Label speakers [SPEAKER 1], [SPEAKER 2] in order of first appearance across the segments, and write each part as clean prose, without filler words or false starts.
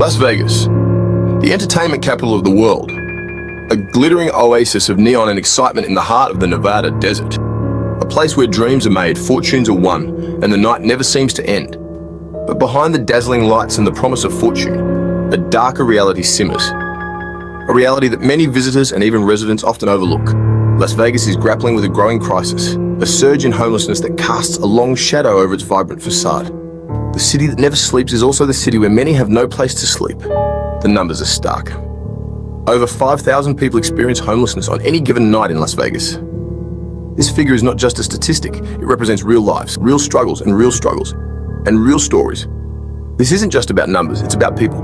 [SPEAKER 1] Las Vegas, the entertainment capital of the world, a glittering oasis of neon and excitement in the heart of the Nevada desert. A place where dreams are made, fortunes are won, and the night never seems to end. But behind the dazzling lights and the promise of fortune, a darker reality simmers. A reality that many visitors and even residents often overlook. Las Vegas is grappling with a growing crisis, a surge in homelessness that casts a long shadow over its vibrant facade. The city that never sleeps is also the city where many have no place to sleep. The numbers are stark. Over 5,000 people experience homelessness on any given night in Las Vegas. This figure is not just a statistic, it represents real lives, real struggles, and real stories. This isn't just about numbers, it's about people.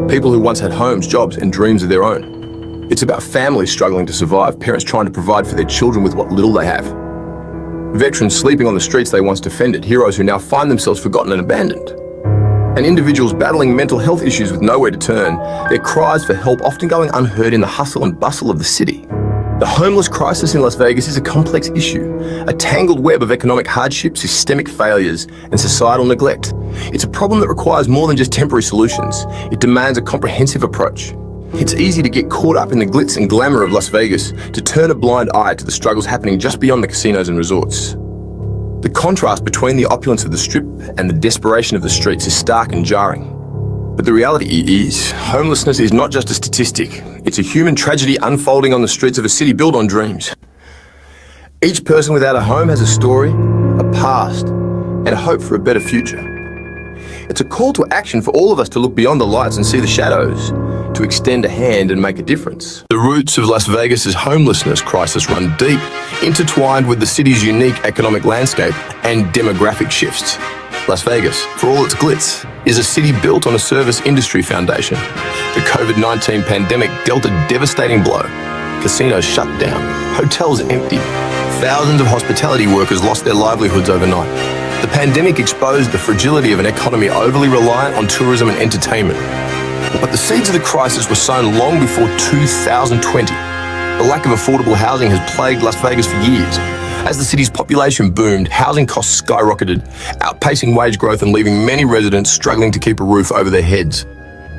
[SPEAKER 1] People who once had homes, jobs, and dreams of their own. It's about families struggling to survive, parents trying to provide for their children with what little they have. Veterans sleeping on the streets they once defended, heroes who now find themselves forgotten and abandoned. And individuals battling mental health issues with nowhere to turn, their cries for help often going unheard in the hustle and bustle of the city. The homeless crisis in Las Vegas is a complex issue, a tangled web of economic hardship, systemic failures, and societal neglect. It's a problem that requires more than just temporary solutions. It demands a comprehensive approach. It's easy to get caught up in the glitz and glamour of Las Vegas, to turn a blind eye to the struggles happening just beyond the casinos and resorts. The contrast between the opulence of the Strip and the desperation of the streets is stark and jarring. But the reality is, homelessness is not just a statistic. It's a human tragedy unfolding on the streets of a city built on dreams. Each person without a home has a story, a past, and a hope for a better future. It's a call to action for all of us to look beyond the lights and see the shadows, to extend a hand and make a difference. The roots of Las Vegas's homelessness crisis run deep, intertwined with the city's unique economic landscape and demographic shifts. Las Vegas, for all its glitz, is a city built on a service industry foundation. The COVID-19 pandemic dealt a devastating blow. Casinos shut down, hotels emptied, thousands of hospitality workers lost their livelihoods overnight. The pandemic exposed the fragility of an economy overly reliant on tourism and entertainment. But the seeds of the crisis were sown long before 2020. The lack of affordable housing has plagued Las Vegas for years. As the city's population boomed, housing costs skyrocketed, outpacing wage growth and leaving many residents struggling to keep a roof over their heads.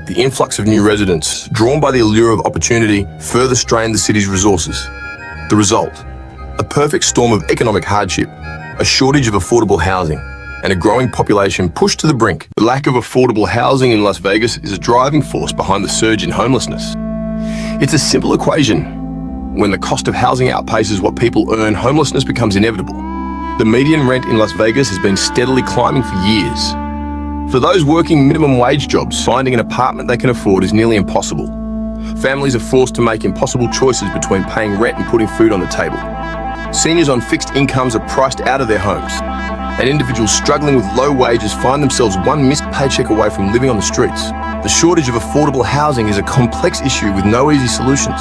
[SPEAKER 1] The influx of new residents, drawn by the allure of opportunity, further strained the city's resources. The result, a perfect storm of economic hardship, a shortage of affordable housing, and a growing population pushed to the brink. The lack of affordable housing in Las Vegas is a driving force behind the surge in homelessness. It's a simple equation. When the cost of housing outpaces what people earn, homelessness becomes inevitable. The median rent in Las Vegas has been steadily climbing for years. For those working minimum wage jobs, finding an apartment they can afford is nearly impossible. Families are forced to make impossible choices between paying rent and putting food on the table. Seniors on fixed incomes are priced out of their homes. And individuals struggling with low wages find themselves one missed paycheck away from living on the streets. The shortage of affordable housing is a complex issue with no easy solutions.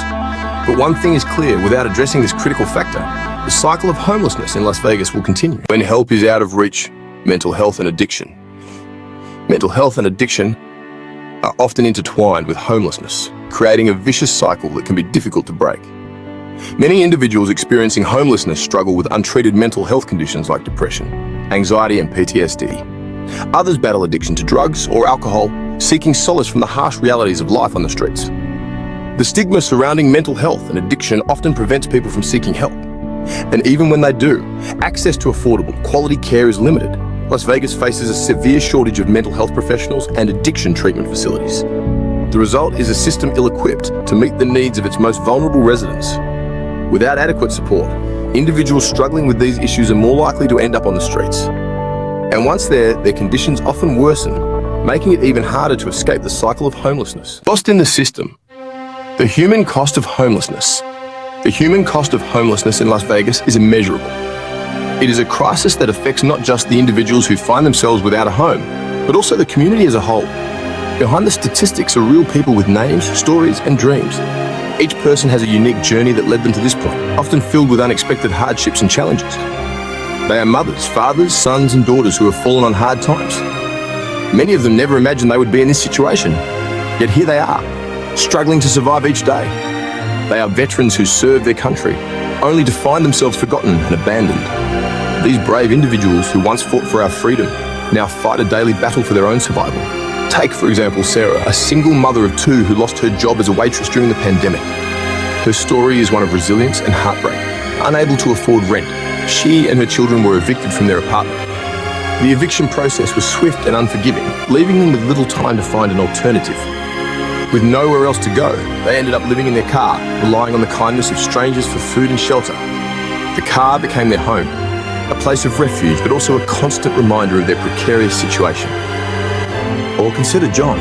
[SPEAKER 1] But one thing is clear, without addressing this critical factor, the cycle of homelessness in Las Vegas will continue. When help is out of reach, mental health and addiction. Mental health and addiction are often intertwined with homelessness, creating a vicious cycle that can be difficult to break. Many individuals experiencing homelessness struggle with untreated mental health conditions like depression, anxiety, and PTSD. Others battle addiction to drugs or alcohol, seeking solace from the harsh realities of life on the streets. The stigma surrounding mental health and addiction often prevents people from seeking help. And even when they do, access to affordable, quality care is limited. Las Vegas faces a severe shortage of mental health professionals and addiction treatment facilities. The result is a system ill-equipped to meet the needs of its most vulnerable residents. Without adequate support, individuals struggling with these issues are more likely to end up on the streets. And once there, their conditions often worsen, making it even harder to escape the cycle of homelessness. Lost in the system. The human cost of homelessness. The human cost of homelessness in Las Vegas is immeasurable. It is a crisis that affects not just the individuals who find themselves without a home, but also the community as a whole. Behind the statistics are real people with names, stories, and dreams. Each person has a unique journey that led them to this point, often filled with unexpected hardships and challenges. They are mothers, fathers, sons, and daughters who have fallen on hard times. Many of them never imagined they would be in this situation, yet here they are, struggling to survive each day. They are veterans who served their country, only to find themselves forgotten and abandoned. These brave individuals who once fought for our freedom now fight a daily battle for their own survival. Take, for example, Sarah, a single mother of two who lost her job as a waitress during the pandemic. Her story is one of resilience and heartbreak. Unable to afford rent, she and her children were evicted from their apartment. The eviction process was swift and unforgiving, leaving them with little time to find an alternative. With nowhere else to go, they ended up living in their car, relying on the kindness of strangers for food and shelter. The car became their home, a place of refuge, but also a constant reminder of their precarious situation. Or consider John,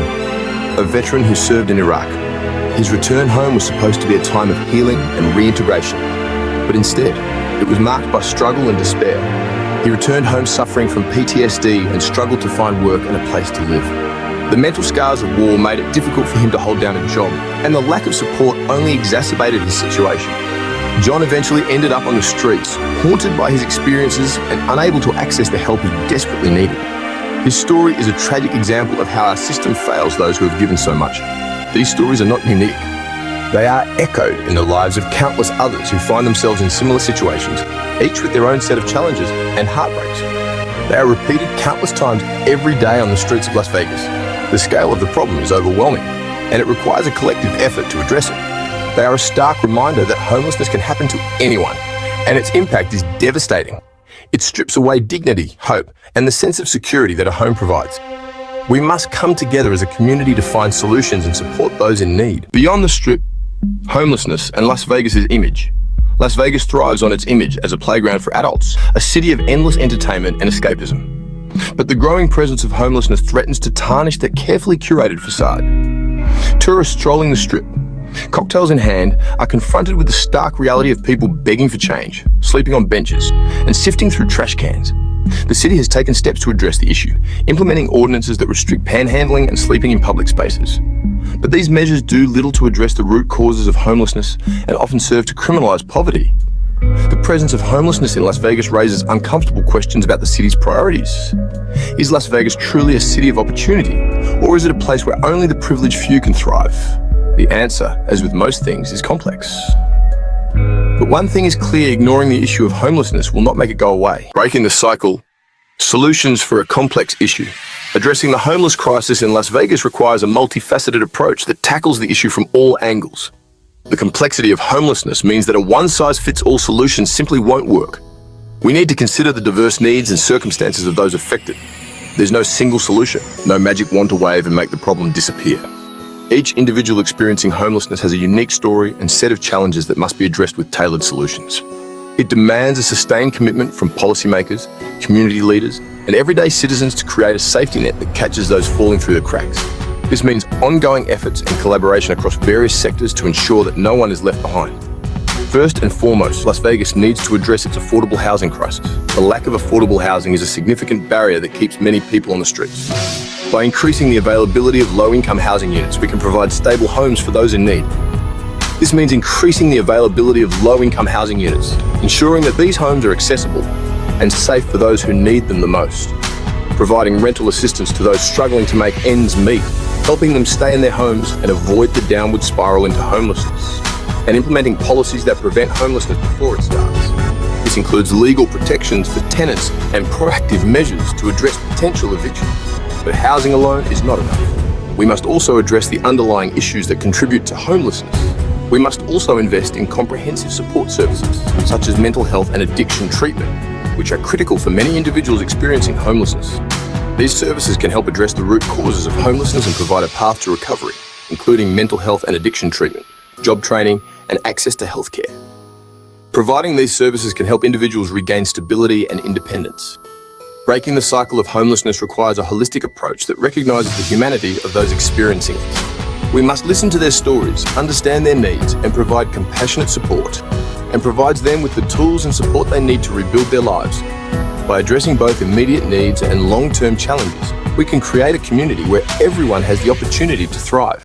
[SPEAKER 1] a veteran who served in Iraq. His return home was supposed to be a time of healing and reintegration, but instead, it was marked by struggle and despair. He returned home suffering from PTSD and struggled to find work and a place to live. The mental scars of war made it difficult for him to hold down a job, and the lack of support only exacerbated his situation. John eventually ended up on the streets, haunted by his experiences and unable to access the help he desperately needed. His story is a tragic example of how our system fails those who have given so much. These stories are not unique. They are echoed in the lives of countless others who find themselves in similar situations, each with their own set of challenges and heartbreaks. They are repeated countless times every day on the streets of Las Vegas. The scale of the problem is overwhelming, and it requires a collective effort to address it. They are a stark reminder that homelessness can happen to anyone, and its impact is devastating. It strips away dignity, hope, and the sense of security that a home provides. We must come together as a community to find solutions and support those in need. Beyond the Strip, homelessness, and Las Vegas's image. Las Vegas thrives on its image as a playground for adults, a city of endless entertainment and escapism. But the growing presence of homelessness threatens to tarnish that carefully curated facade. Tourists strolling the Strip, cocktails in hand, are confronted with the stark reality of people begging for change, sleeping on benches, and sifting through trash cans. The city has taken steps to address the issue, implementing ordinances that restrict panhandling and sleeping in public spaces. But these measures do little to address the root causes of homelessness and often serve to criminalize poverty. The presence of homelessness in Las Vegas raises uncomfortable questions about the city's priorities. Is Las Vegas truly a city of opportunity, or is it a place where only the privileged few can thrive? The answer, as with most things, is complex. But one thing is clear: ignoring the issue of homelessness will not make it go away. Breaking the cycle. Solutions for a complex issue. Addressing the homeless crisis in Las Vegas requires a multi-faceted approach that tackles the issue from all angles. The complexity of homelessness means that a one-size-fits-all solution simply won't work. We need to consider the diverse needs and circumstances of those affected. There's no single solution, no magic wand to wave and make the problem disappear. Each individual experiencing homelessness has a unique story and set of challenges that must be addressed with tailored solutions. It demands a sustained commitment from policymakers, community leaders, and everyday citizens to create a safety net that catches those falling through the cracks. This means ongoing efforts and collaboration across various sectors to ensure that no one is left behind. First and foremost, Las Vegas needs to address its affordable housing crisis. The lack of affordable housing is a significant barrier that keeps many people on the streets. By increasing the availability of low-income housing units, we can provide stable homes for those in need. This means increasing the availability of low-income housing units, ensuring that these homes are accessible and safe for those who need them the most. Providing rental assistance to those struggling to make ends meet, helping them stay in their homes and avoid the downward spiral into homelessness. And implementing policies that prevent homelessness before it starts. This includes legal protections for tenants and proactive measures to address potential eviction. But housing alone is not enough. We must also address the underlying issues that contribute to homelessness. We must also invest in comprehensive support services, such as mental health and addiction treatment, which are critical for many individuals experiencing homelessness. These services can help address the root causes of homelessness and provide a path to recovery, including mental health and addiction treatment, job training, and access to healthcare. Providing these services can help individuals regain stability and independence. Breaking the cycle of homelessness requires a holistic approach that recognizes the humanity of those experiencing it. We must listen to their stories, understand their needs, and provide compassionate support, and provides them with the tools and support they need to rebuild their lives. By addressing both immediate needs and long-term challenges, we can create a community where everyone has the opportunity to thrive.